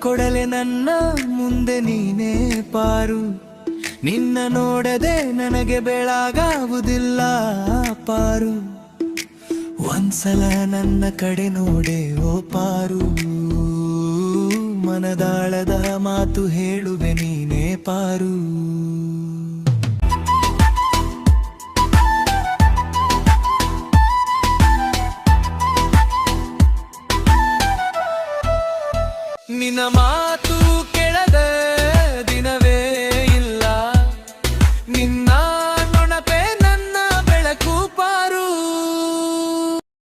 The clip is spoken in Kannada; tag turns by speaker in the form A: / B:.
A: ಕೊಡಲೆ ನನ್ನ ಮುಂದೆ ನೀನೇ ಪಾರು. ನಿನ್ನ ನೋಡದೆ ನನಗೆ ಬೆಳಗಾಗುವುದಿಲ್ಲ ಪಾರು. ಒಂದ್ಸಲ ನನ್ನ ಕಡೆ ನೋಡೆ ಓ ಪಾರು. ಮನದಾಳದ ಮಾತು ಹೇಳುವೆ ನೀನೇ ಪಾರು.